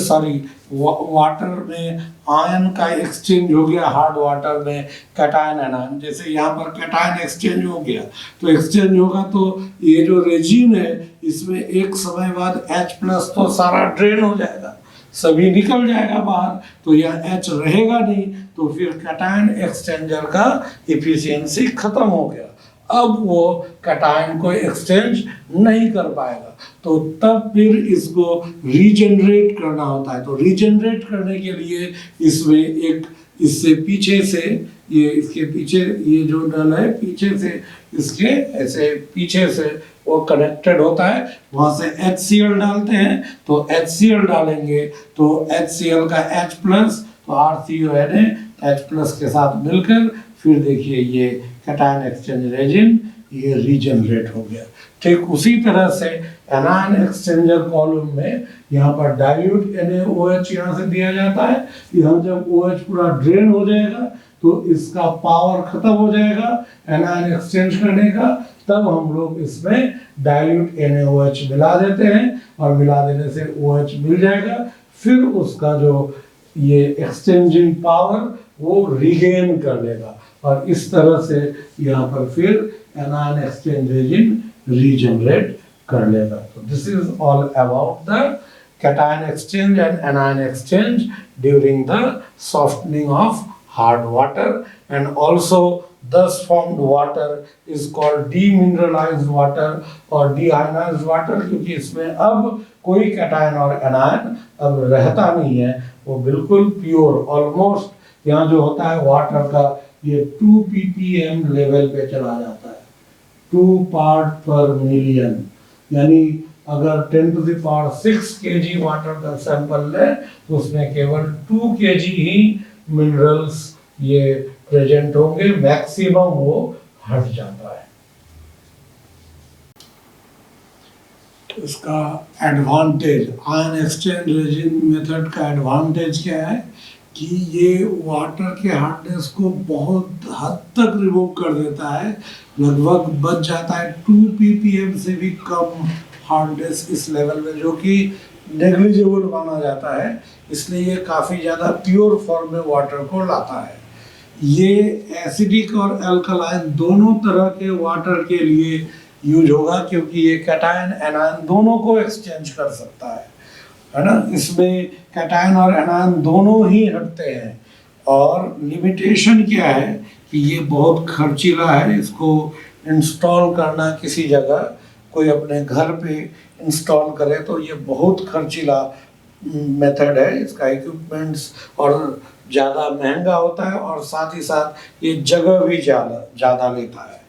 वाटर में आयन का एक्सचेंज हो गया, हार्ड वाटर में कैटायन एनायन, जैसे यहाँ पर कैटायन एक्सचेंज हो गया तो एक्सचेंज होगा तो ये जो रेजिन है इसमें एक समय बाद H प्लस तो सारा ड्रेन हो जाएगा, सभी निकल जाएगा बाहर, तो यह H रहेगा नहीं, तो फिर कैटायन एक्सचेंजर का इफिशियंसी खत्म हो गया, अब वो कैटायन को एक्सचेंज नहीं कर पाएगा, तो तब फिर इसको रीजनरेट करना होता है। तो रीजनरेट करने के लिए इसमें एक इससे पीछे से ये इसके पीछे ये जो नल है पीछे से इसके ऐसे पीछे से वो कनेक्टेड होता है, वहाँ से HCl डालते हैं, तो HCl डालेंगे तो HCl का H प्लस तो RCONA H प्लस के साथ मिलकर फिर देखिए ये कैटायन एक्सचेंज रेजिन ये रीजनरेट हो गया। ठीक उसी तरह से एनायन एक्सचेंजर कॉलम में यहाँ पर डाइल्यूट NaOH यहाँ से दिया जाता है, यहाँ जब OH पूरा ड्रेन हो जाएगा तो इसका पावर खत्म हो जाएगा एनायन एक्सचेंज करने का, तब हम लोग इसमें डाइल्यूट NaOH मिला देते हैं और मिला देने से OH मिल जाएगा, फिर उसका जो ये एक्सचेंजिंग पावर वो रिगेन कर लेगा और इस तरह से यहाँ पर फिर एनायन एक्सचेंज रेजिन रीजनरेट कर लेगा। तो this is all about the cation exchange and anion exchange during the softening of hard water, and also thus formed water is called demineralized water or deionized water, क्योंकि इसमें अब कोई cation और anion अब रहता नहीं है, वो बिल्कुल प्योर ऑलमोस्ट यहाँ जो होता है वाटर का ये 2 ppm लेवल पे चला जाता है, 2 पार्ट पर मिलियन, यानी अगर 10⁶ kg वाटर का सैंपल लें तो उसमें केवल 2 kg ही मिनरल्स ये प्रेजेंट होंगे, मैक्सिमम वो हट जाता है। इसका advantage, ion exchange resin method का एडवांटेज क्या है कि ये वाटर के हार्डनेस को बहुत हद तक रिमूव कर देता है, लगभग बच जाता है 2 ppm से भी कम हार्डनेस इस लेवल में, जो कि नेग्लिजिबल माना जाता है, इसलिए ये काफ़ी ज़्यादा प्योर फॉर्म में वाटर को लाता है। ये एसिडिक और अल्कलाइन दोनों तरह के वाटर के लिए यूज होगा, क्योंकि ये कैटायन एनायन दोनों को एक्सचेंज कर सकता है। है ना। इसमें कैटायन और एनायन दोनों ही हटते हैं। और लिमिटेशन क्या है कि ये बहुत खर्चीला है, इसको इंस्टॉल करना किसी जगह, कोई अपने घर पे इंस्टॉल करे तो ये बहुत खर्चीला मेथड है। इसका इक्विपमेंट्स और ज़्यादा महंगा होता है और साथ ही साथ ये जगह भी ज़्यादा लेता है।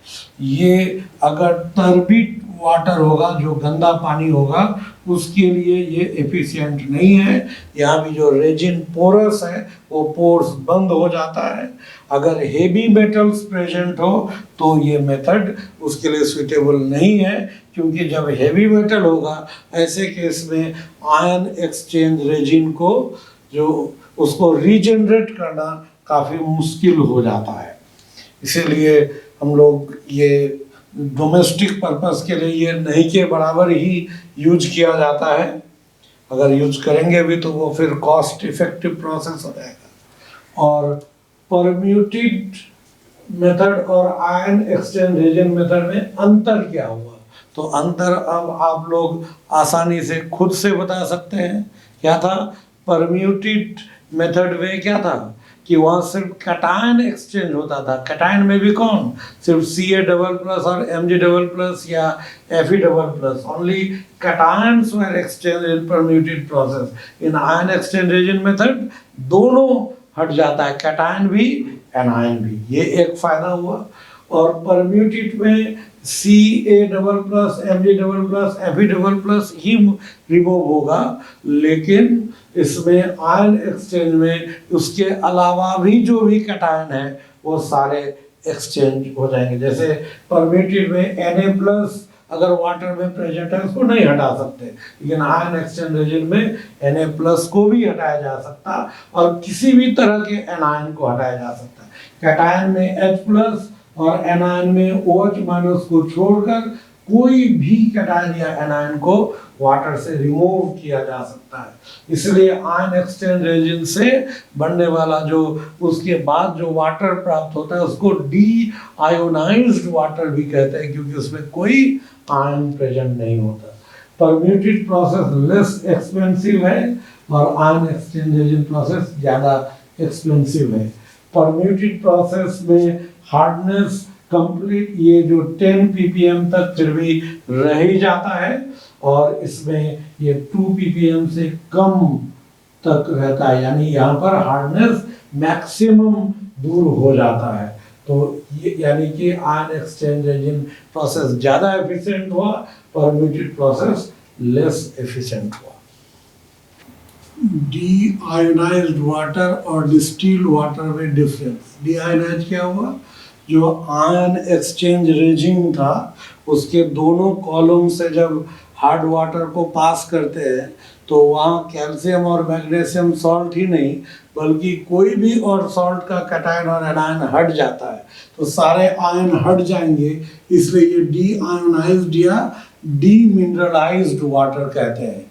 ये अगर टर्बिड वाटर होगा, जो गंदा पानी होगा, उसके लिए ये एफिशिएंट नहीं है। यहाँ भी जो रेजिन पोरस है वो पोर्स बंद हो जाता है। अगर हेवी मेटल्स प्रेजेंट हो तो ये मेथड उसके लिए सूटेबल नहीं है, क्योंकि जब हेवी मेटल होगा ऐसे केस में आयन एक्सचेंज रेजिन को जो उसको रीजनरेट करना काफ़ी मुश्किल हो जाता है। इसीलिए हम लोग ये डोमेस्टिक पर्पस के लिए ये नहीं के बराबर ही यूज किया जाता है। अगर यूज करेंगे भी तो वो फिर कॉस्ट इफेक्टिव प्रोसेस हो जाएगा। और परम्यूटेड मेथड और आयन एक्सचेंज रेजिन मेथड में अंतर क्या हुआ, तो अंतर अब आप लोग आसानी से खुद से बता सकते हैं। क्या था परम्यूटेड मेथड में, क्या था कि वहाँ सिर्फ कैटायन एक्सचेंज होता था। कैटायन में भी कौन, सिर्फ Ca++ और Mg++ या Fe++, only cations were exchange in permuted process. In ion exchange resin method दोनों हट जाता है, कैटायन भी एनायन भी, ये एक फायदा हुआ। और परम्यूटेड में Ca++, Mg++, Fe++ ही रिमूव होगा, लेकिन इसमें आयन एक्सचेंज में उसके अलावा भी जो भी कैटायन है वो सारे एक्सचेंज हो जाएंगे। जैसे परम्यूटेड में Na+ अगर वाटर में प्रेजेंट है उसको नहीं हटा सकते, लेकिन आयन एक्सचेंज रेजिन में Na+ को भी हटाया जा सकता और किसी भी तरह के एनायन को हटाया जा सकता है। कैटायन में H+ और एनायन में OH- को छोड़कर कोई भी कैटायन या एनायन को वाटर से रिमूव किया जा सकता है। इसलिए आयन एक्सचेंज रेजिन से बनने वाला जो उसके बाद जो वाटर प्राप्त होता है उसको डी आयोनाइज्ड वाटर भी कहते हैं, क्योंकि उसमें कोई आयन प्रेजेंट नहीं होता। परम्यूटेड प्रोसेस लेस एक्सपेंसिव है और आयन एक्सचेंज रेजिन प्रोसेस ज़्यादा एक्सपेंसिव है। परम्यूटेड प्रोसेस में हार्डनेस कंप्लीट ये जो 10 ppm तक फिर भी रह ही जाता है, और इसमें ये 2 ppm से कम तक रहता है, यानी यहाँ पर हार्डनेस मैक्सिमम दूर हो जाता है। तो ये यानी कि आयन एक्सचेंज रेजिन प्रोसेस ज़्यादा एफिशिएंट हुआ, परम्यूटेड प्रोसेस लेस एफिशिएंट हुआ। डी आयोनाइज्ड वाटर और डिस्टिल्ड वाटर में डिफरेंस। डी आयोनाइज क्या हुआ, जो आयन एक्सचेंज रेजिन था उसके दोनों कॉलम से जब हार्ड वाटर को पास करते हैं तो वहाँ कैल्शियम और मैग्नीशियम सॉल्ट ही नहीं बल्कि कोई भी और सॉल्ट का कैटायन और एनायन हट जाता है, तो सारे आयन हट जाएंगे, इसलिए ये डी आयोनाइज्ड या डी मिनरलाइज्ड वाटर कहते हैं।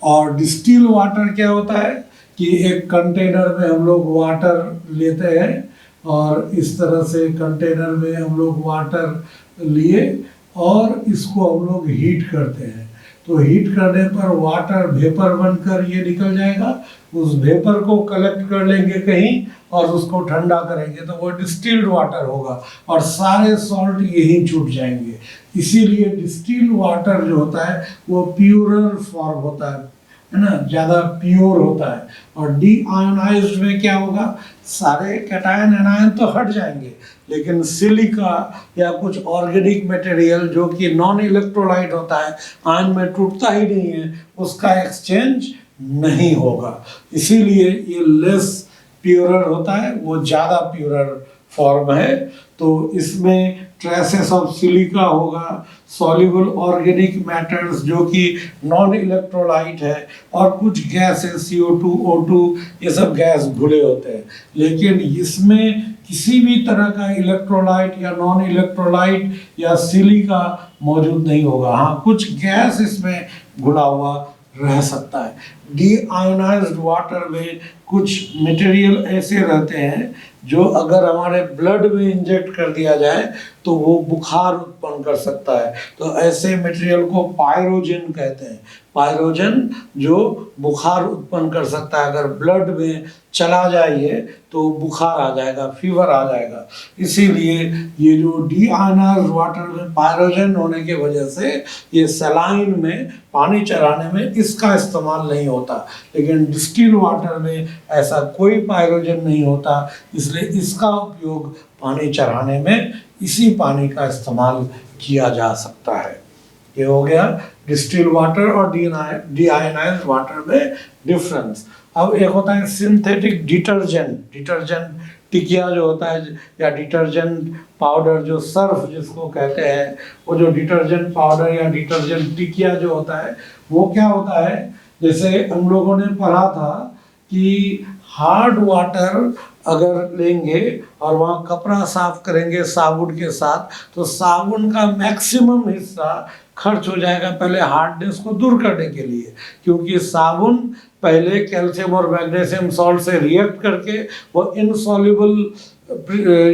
और डिस्टिल वाटर क्या होता है कि एक कंटेनर में हम लोग वाटर लेते हैं और इस तरह से कंटेनर में हम लोग वाटर लिए और इसको हम लोग हीट करते हैं, तो हीट करने पर वाटर वेपर बनकर ये निकल जाएगा, उस वेपर को कलेक्ट कर लेंगे कहीं और उसको ठंडा करेंगे तो वो डिस्टिल्ड वाटर होगा और सारे सॉल्ट यहीं छूट जाएंगे। इसीलिए डिस्टिल्ड वाटर जो होता है वो प्योरर फॉर्म होता है ना, ज़्यादा प्योर होता है। और डी आयोनाइज्ड में क्या होगा, सारे कैटायन एनायन तो हट जाएंगे लेकिन सिलिका या कुछ ऑर्गेनिक मटेरियल जो कि नॉन इलेक्ट्रोलाइट होता है, आयन में टूटता ही नहीं है, उसका एक्सचेंज नहीं होगा। इसीलिए ये लेस प्योरर होता है, वो ज़्यादा प्योरर फॉर्म है। तो इसमें ट्रेसेस ऑफ सिलिका होगा, सॉल्युबल ऑर्गेनिक मैटर्स जो कि नॉन इलेक्ट्रोलाइट है, और कुछ गैसेस CO2 O2 ये सब गैस घुले होते हैं, लेकिन इसमें किसी भी तरह का इलेक्ट्रोलाइट या नॉन इलेक्ट्रोलाइट या सिलिका मौजूद नहीं होगा। हाँ, कुछ गैस इसमें घुला हुआ रह सकता है। डीआयोनाइज्ड वाटर में कुछ मटेरियल ऐसे रहते हैं जो अगर हमारे ब्लड में इंजेक्ट कर दिया जाए तो वो बुखार उत्पन्न कर सकता है। तो ऐसे मटेरियल को पायरोजन कहते हैं। पायरोजन जो बुखार उत्पन्न कर सकता है, अगर ब्लड में चला जाए तो बुखार आ जाएगा, फीवर आ जाएगा। इसीलिए ये जो डीआयोनाइज्ड वाटर में पायरोजन होने की वजह से ये सलाइन में पानी चढ़ाने में इसका इस्तेमाल नहीं होता, लेकिन डिस्टिल वाटर में ऐसा कोई पायरोजन नहीं होता, इसलिए इसका उपयोग पानी चढ़ाने में इसी पानी का इस्तेमाल किया जा सकता है। ये हो गया डिस्टिल वाटर और डीआयोनाइज्ड वाटर में डिफरेंस। अब एक होता है सिंथेटिक डिटर्जेंट। डिटर्जेंट टिकिया जो होता है या डिटर्जेंट पाउडर जो सर्फ जिसको कहते हैं, वो जो डिटर्जेंट पाउडर या डिटर्जेंट टिकिया जो होता है वो क्या होता है, जैसे हम लोगों ने पढ़ा था कि हार्ड वाटर अगर लेंगे और वहाँ कपड़ा साफ करेंगे साबुन के साथ तो साबुन का मैक्सिमम हिस्सा खर्च हो जाएगा पहले हार्डनेस को दूर करने के लिए, क्योंकि साबुन पहले कैल्शियम और मैग्नीशियम सॉल्ट से रिएक्ट करके वो इनसॉल्युबल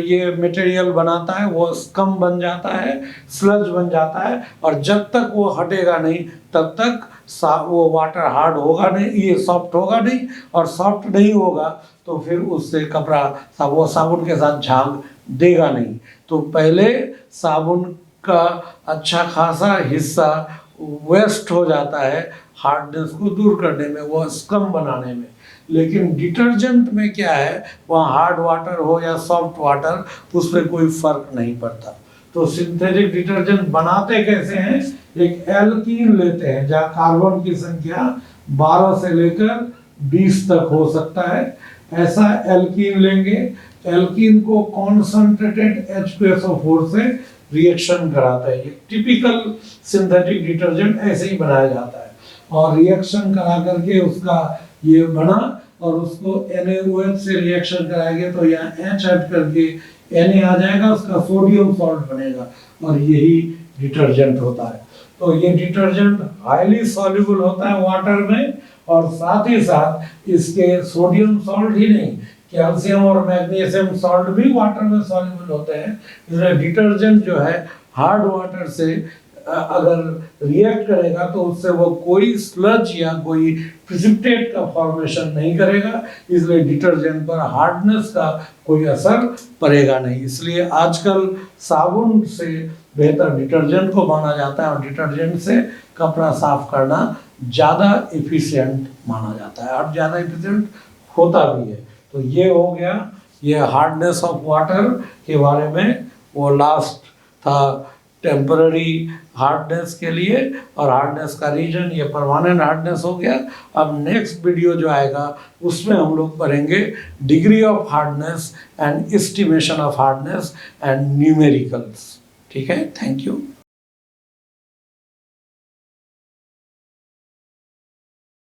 ये मटेरियल बनाता है, वो स्कम बन जाता है, स्लज बन जाता है, और जब तक वो हटेगा नहीं तब तक वो वाटर हार्ड होगा नहीं, ये सॉफ्ट होगा नहीं, और सॉफ्ट नहीं होगा तो फिर उससे कपड़ा वो साबुन के साथ झाग देगा नहीं। तो पहले साबुन का अच्छा खासा हिस्सा वेस्ट हो जाता है हार्डनेस को दूर करने में, वो स्कम बनाने में। लेकिन डिटर्जेंट में क्या है, वहाँ हार्ड वाटर हो या सॉफ्ट वाटर उसमें कोई फर्क नहीं पड़ता। तो सिंथेटिक डिटर्जेंट बनाते कैसे हैं, एक एल्कीन लेते हैं जहाँ कार्बन की संख्या 12 से लेकर 20 तक हो सकता है, ऐसा एल्कीन लेंगे। एल्कीन को कॉन्संट्रेटेड H2SO4 से रिएक्शन कराता है। ये टिपिकल सिंथेटिक डिटर्जेंट ऐसे ही बनाया जाता है, और रिएक्शन करा करके उसका ये बना और उसको NaOH से रिएक्शन कराएंगे तो यहाँ H हट करके Na आ जाएगा, उसका सोडियम सॉल्ट बनेगा, और यही डिटर्जेंट होता है। तो ये डिटर्जेंट हाईली सॉल्युबल होता है वाटर में, और साथ ही साथ इसके सोडियम सॉल्ट ही नहीं, कैल्शियम और मैग्नीशियम सॉल्ट भी वाटर में सॉल्युबल होते हैं। इसलिए डिटर्जेंट जो है हार्ड वाटर से अगर रिएक्ट करेगा तो उससे वो कोई स्लज या कोई प्रिसिपिटेट का फॉर्मेशन नहीं करेगा, इसलिए डिटर्जेंट पर हार्डनेस का कोई असर पड़ेगा नहीं। इसलिए आजकल साबुन से बेहतर डिटर्जेंट को माना जाता है, और डिटर्जेंट से कपड़ा साफ करना ज़्यादा एफिशिएंट माना जाता है और ज़्यादा एफिशिएंट होता भी है। तो ये हो गया ये हार्डनेस ऑफ वाटर के बारे में। वो लास्ट था टेम्पररी हार्डनेस के लिए, और हार्डनेस का रीजन ये परमानेंट हार्डनेस हो गया। अब नेक्स्ट वीडियो जो आएगा उसमें हम लोग पढ़ेंगे degree of hardness and estimation of hardness and numericals. ठीक है, थैंक यू।